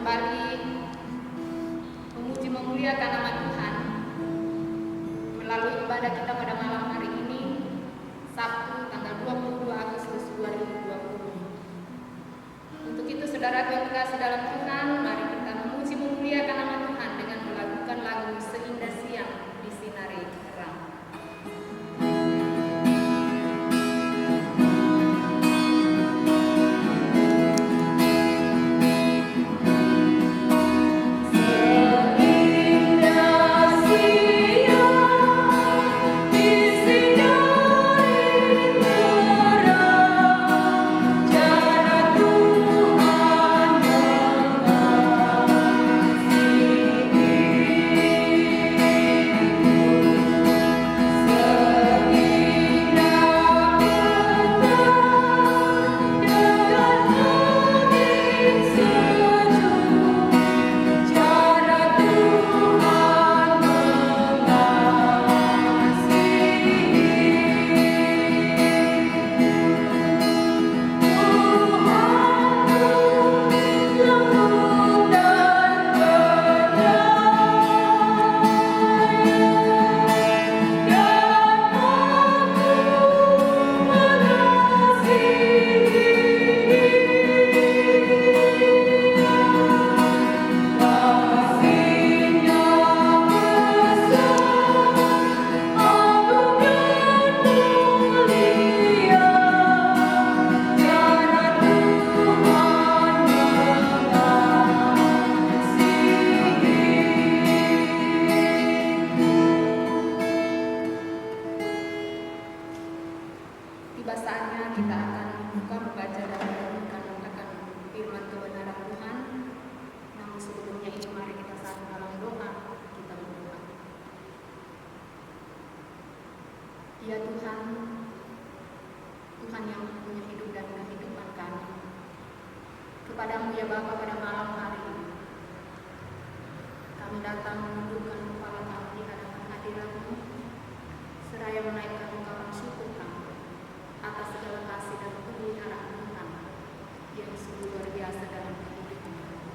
kembali memuji memuliakan nama Tuhan melalui ibadah kita pada malam hari ini, Sabtu tanggal 22 Agustus 2020. Untuk itu saudara yang kasih dalam Tuhan, mari kita memuji memuliakan nama Tuhan dengan melakukan lagu Seindah Siang di Sinari Terang. Tiba saatnya kita akan membaca dan merenungkan firman kebenaran Tuhan. Namun sebelumnya ini mari kita satu dalam doa, kita berdoa. Ya Tuhan, Tuhan yang punya hidup dan kehidupan kami, kepadamu ya Bapa pada malam hari ini kami datang menundukkan kepala kami di hadapan hadirat-Mu, seraya menaikkan ungkapan syukur kami atas segala kasih dan pemeliharaan Tuhan yang sungguh luar biasa dalam hidup kami.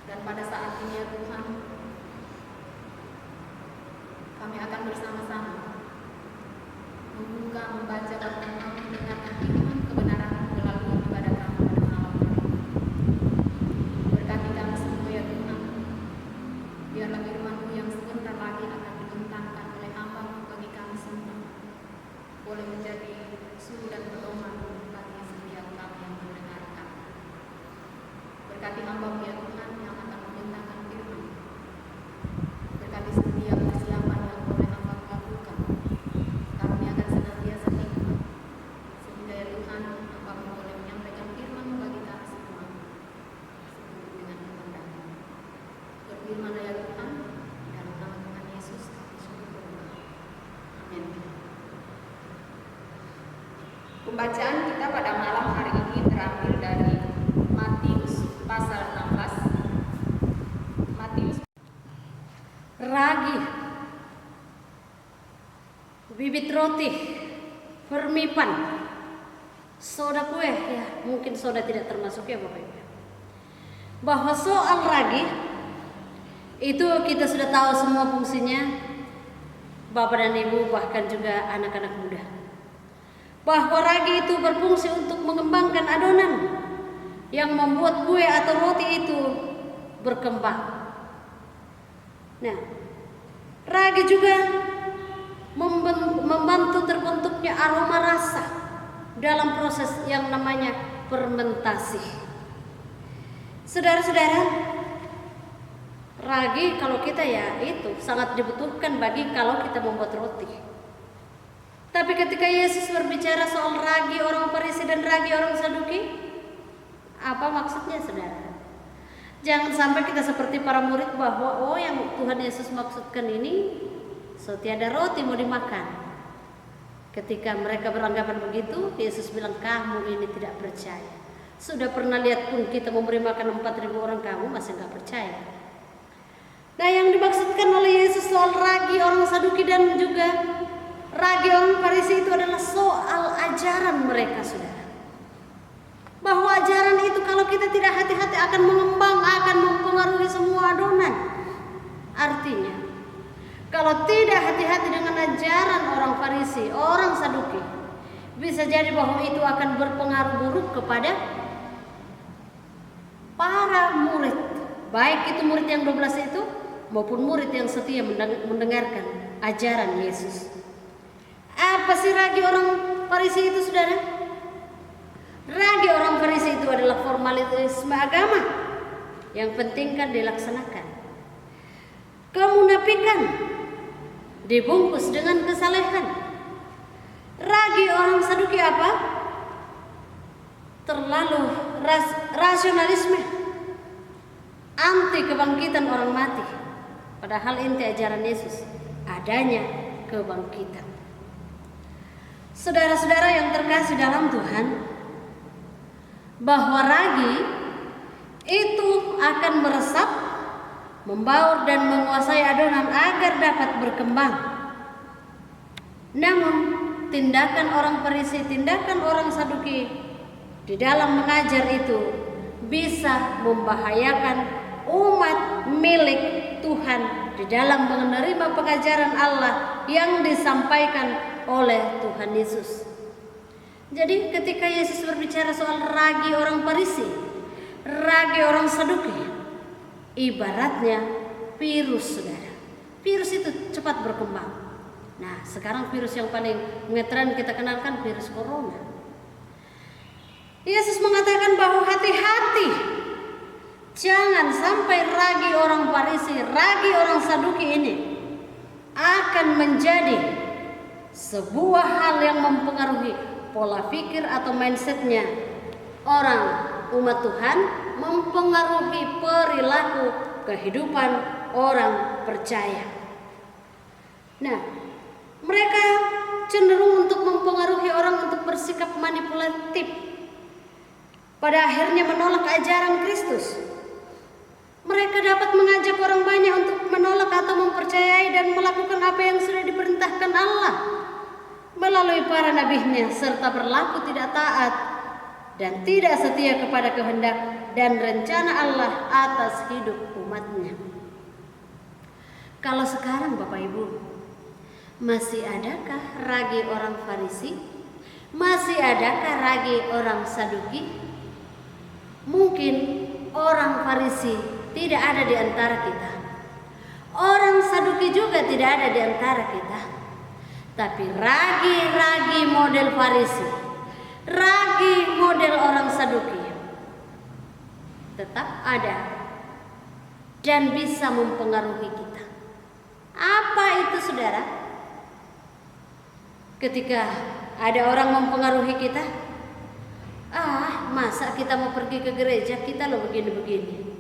Dan pada saat ini ya Tuhan, kami akan bersama-sama membaca dan mendengarkan firman kebenaran melalui ibadah kami pada malam hari ini. Berkati kami semua ya Tuhan, biarlah firman-Mu yang sebentar lagi akan dibentangkan oleh hamba-Mu bagi kami semua boleh menjadi suri dan pedoman bagi setiap kami yang mendengarkan. Berkati hamba-Mu ya Tuhan yang akan membentangkan firman. Berkati setiap persiapan yang boleh hamba lakukan. Kami akan senantiasa nikmat, sehingga ya Tuhan hamba-Mu boleh menyampaikan firman-Mu bagi kami semua sepenuh dengan kehendak-Mu. Berfirman ya Tuhan, dalam nama Tuhan Yesus kami syukur berdoa. Amin. Pembacaan kita pada malam hari ini terambil dari Matius pasal 16. Matius ragi, bibit roti, permipan, soda kue, ya mungkin soda tidak termasuk ya Bapak Ibu. Bahwa soal ragi itu kita sudah tahu semua fungsinya, Bapak dan Ibu bahkan juga anak-anak muda. Bahwa ragi itu berfungsi untuk mengembangkan adonan yang membuat kue atau roti itu berkembang. Nah, ragi juga membantu terbentuknya aroma rasa dalam proses yang namanya fermentasi. Saudara-saudara, ragi kalau kita ya itu sangat dibutuhkan bagi kalau kita membuat roti. Tapi ketika Yesus berbicara soal ragi orang Farisi dan ragi orang Saduki, apa maksudnya saudara? Jangan sampai kita seperti para murid bahwa yang Tuhan Yesus maksudkan ini so tiada roti mau dimakan. Ketika mereka beranggapan begitu, Yesus bilang kamu ini tidak percaya. Sudah pernah lihat pun kita memberi makan 4.000 orang, kamu masih nggak percaya. Nah, yang dimaksudkan oleh Yesus soal ragi orang Saduki dan juga ragi orang Farisi itu adalah soal ajaran mereka, saudara. Bahwa ajaran itu kalau kita tidak hati-hati akan mengembang, akan mempengaruhi semua adonan. Artinya, kalau tidak hati-hati dengan ajaran orang Farisi, orang Saduki, bisa jadi bahwa itu akan berpengaruh buruk kepada para murid, baik itu murid yang 12 itu maupun murid yang setia mendengarkan ajaran Yesus. Apa sih ragi orang Farisi itu, saudara? Ragi orang Farisi itu adalah formalisme agama yang penting kan dilaksanakan. Kemunafikan dibungkus dengan kesalehan. Ragi orang Saduki apa? Terlalu rasionalisme, anti kebangkitan orang mati. Padahal inti ajaran Yesus adanya kebangkitan. Saudara-saudara yang terkasih dalam Tuhan, bahwa ragi itu akan meresap, membaur dan menguasai adonan agar dapat berkembang. Namun tindakan orang Farisi, tindakan orang Saduki di dalam mengajar itu bisa membahayakan umat milik Tuhan di dalam menerima pengajaran Allah yang disampaikan oleh Tuhan Yesus. Jadi ketika Yesus berbicara soal ragi orang Farisi, ragi orang Saduki, ibaratnya virus, saudara. Virus itu cepat berkembang. Nah, sekarang virus yang paling ngetren kita kenalkan virus corona. Yesus mengatakan bahwa hati-hati, jangan sampai ragi orang Farisi, ragi orang Saduki ini akan menjadi sebuah hal yang mempengaruhi pola pikir atau mindsetnya orang umat Tuhan, mempengaruhi perilaku kehidupan orang percaya. Nah, mereka cenderung untuk mempengaruhi orang untuk bersikap manipulatif, pada akhirnya menolak ajaran Kristus. Mereka dapat mengajak orang banyak untuk menolak atau mempercayai dan melakukan apa yang sudah diperintahkan Allah melalui para nabinya, serta berlaku tidak taat dan tidak setia kepada kehendak dan rencana Allah atas hidup umatnya. Kalau sekarang Bapak Ibu, masih adakah ragi orang Farisi? Masih adakah ragi orang Saduki? Mungkin orang Farisi tidak ada di antara kita, orang Saduki juga tidak ada di antara kita. Tapi ragi-ragi model Farisi, ragi model orang Saduki tetap ada dan bisa mempengaruhi kita. Apa itu, saudara? Ketika ada orang mempengaruhi kita, masa kita mau pergi ke gereja kita lo begini-begini.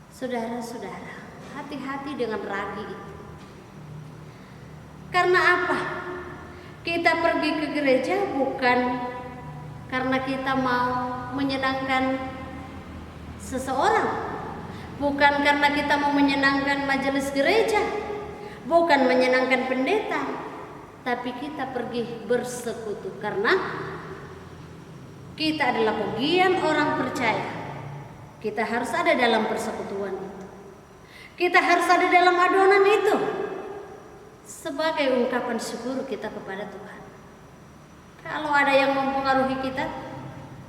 Saudara-saudara, hati-hati dengan ragi itu. Karena apa? Kita pergi ke gereja bukan karena kita mau menyenangkan seseorang, bukan karena kita mau menyenangkan majelis gereja, bukan menyenangkan pendeta, tapi kita pergi bersekutu karena kita adalah bagian orang percaya. Kita harus ada dalam persekutuan itu. Kita harus ada dalam adonan itu sebagai ungkapan syukur kita kepada Tuhan. Kalau ada yang mempengaruhi kita,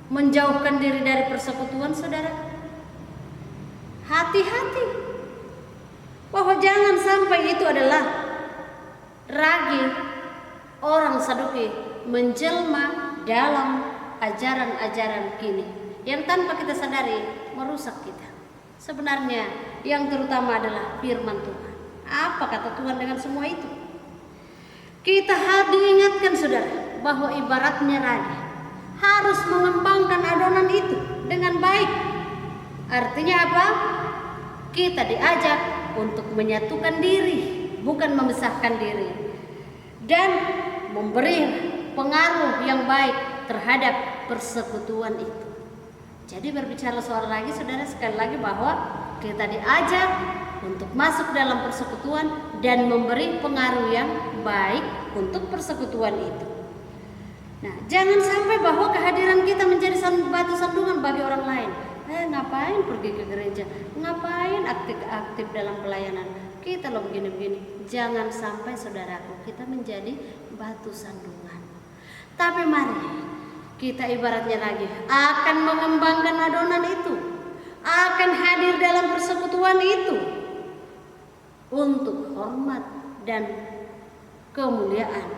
menjauhkan diri dari persekutuan, saudara, hati-hati bahwa jangan sampai itu adalah ragi orang Saduki menjelma dalam ajaran-ajaran kini yang tanpa kita sadari merusak kita. Sebenarnya yang terutama adalah firman Tuhan. Apa kata Tuhan dengan semua itu? Kita harus diingatkan, saudara, bahwa ibaratnya ragi harus mengembangkan adonan itu dengan baik. Artinya apa? Kita diajak untuk menyatukan diri, bukan memisahkan diri, dan memberi pengaruh yang baik terhadap persekutuan itu. Jadi berbicara soal ragi, saudara, sekali lagi bahwa kita diajak untuk masuk dalam persekutuan dan memberi pengaruh yang baik untuk persekutuan itu. Nah, jangan sampai bahwa kehadiran kita menjadi batu sandungan bagi orang lain. ngapain pergi ke gereja, ngapain aktif dalam pelayanan, kita loh begini-begini. Jangan sampai saudaraku kita menjadi batu sandungan. Tapi mari kita ibaratnya lagi akan mengembangkan adonan itu, akan hadir dalam persekutuan itu untuk hormat dan kemuliaan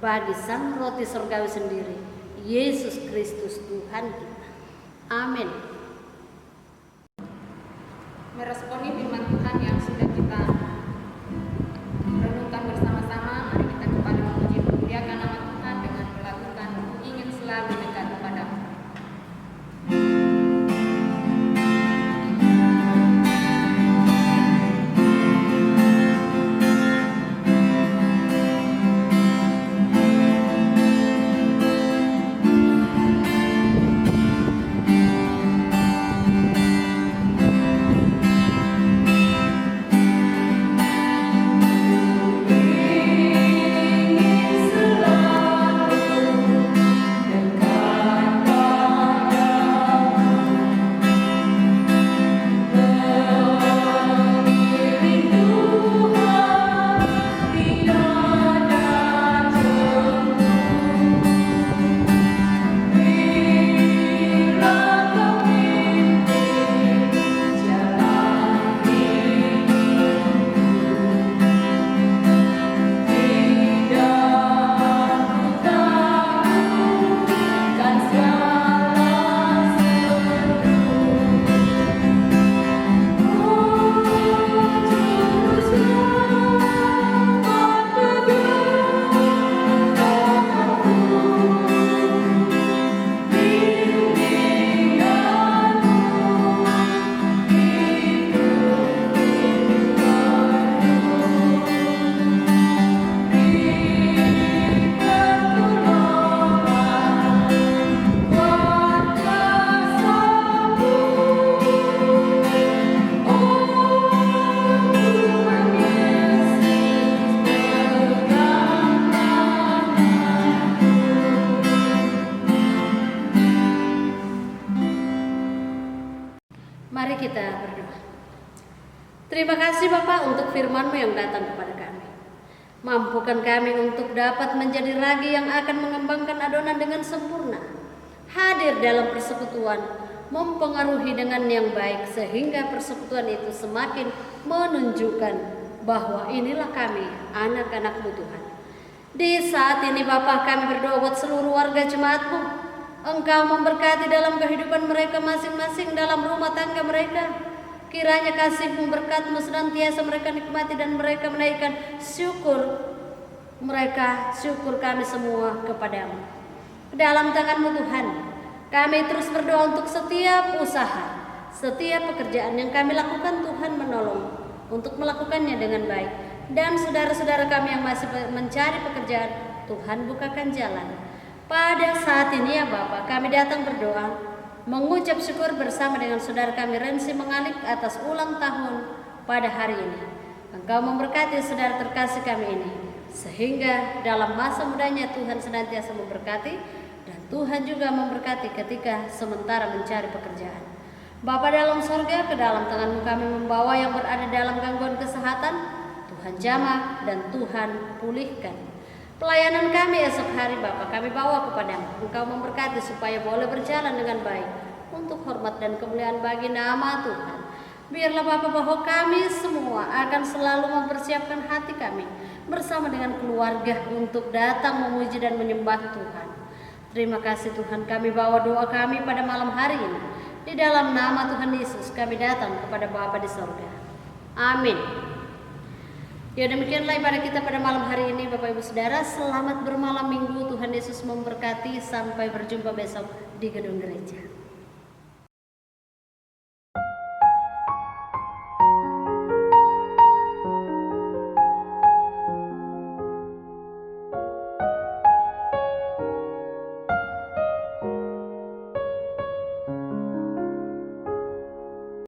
bagi Sang Roti Surgawi sendiri, Yesus Kristus Tuhan kita. Amin. Meresponi firman Tuhan yang sudah kita renungkan bersama-sama, mari kita kembali memuji memuliakan nama Tuhan dengan melakukan ingin selalu dekat kepada-Mu. Mari kita berdoa. Terima kasih Bapa untuk firman-Mu yang datang kepada kami. Mampukan kami untuk dapat menjadi ragi yang akan mengembangkan adonan dengan sempurna. Hadir dalam persekutuan, mempengaruhi dengan yang baik sehingga persekutuan itu semakin menunjukkan bahwa inilah kami, anak-anak-Mu Tuhan. Di saat ini Bapa, kami berdoa buat seluruh warga jemaat-Mu. Engkau memberkati dalam kehidupan mereka masing-masing, dalam rumah tangga mereka. Kiranya kasih-Mu, berkat-Mu senantiasa mereka nikmati dan mereka menaikkan syukur kami semua kepadamu. Dalam tangan-Mu Tuhan, kami terus berdoa untuk setiap usaha, setiap pekerjaan yang kami lakukan. Tuhan menolong untuk melakukannya dengan baik. Dan saudara-saudara kami yang masih mencari pekerjaan, Tuhan bukakan jalan. Pada saat ini ya Bapa, kami datang berdoa, mengucap syukur bersama dengan saudara kami Rensi Mengalik atas ulang tahun pada hari ini. Engkau memberkati saudara terkasih kami ini, sehingga dalam masa mudanya Tuhan senantiasa memberkati, dan Tuhan juga memberkati ketika sementara mencari pekerjaan. Bapa dalam sorga, ke dalam tangan-Mu kami membawa yang berada dalam gangguan kesehatan. Tuhan jamah dan Tuhan pulihkan. Pelayanan kami esok hari Bapa, kami bawa kepadamu. Engkau memberkati supaya boleh berjalan dengan baik untuk hormat dan kemuliaan bagi nama Tuhan. Biarlah Bapa bahwa kami semua akan selalu mempersiapkan hati kami bersama dengan keluarga untuk datang memuji dan menyembah Tuhan. Terima kasih Tuhan, kami bawa doa kami pada malam hari ini. Di dalam nama Tuhan Yesus kami datang kepada Bapa di sorga. Amin. Ya, demikianlah ibadah kita pada malam hari ini Bapak Ibu Saudara. Selamat bermalam minggu, Tuhan Yesus memberkati. Sampai berjumpa besok di gedung gereja.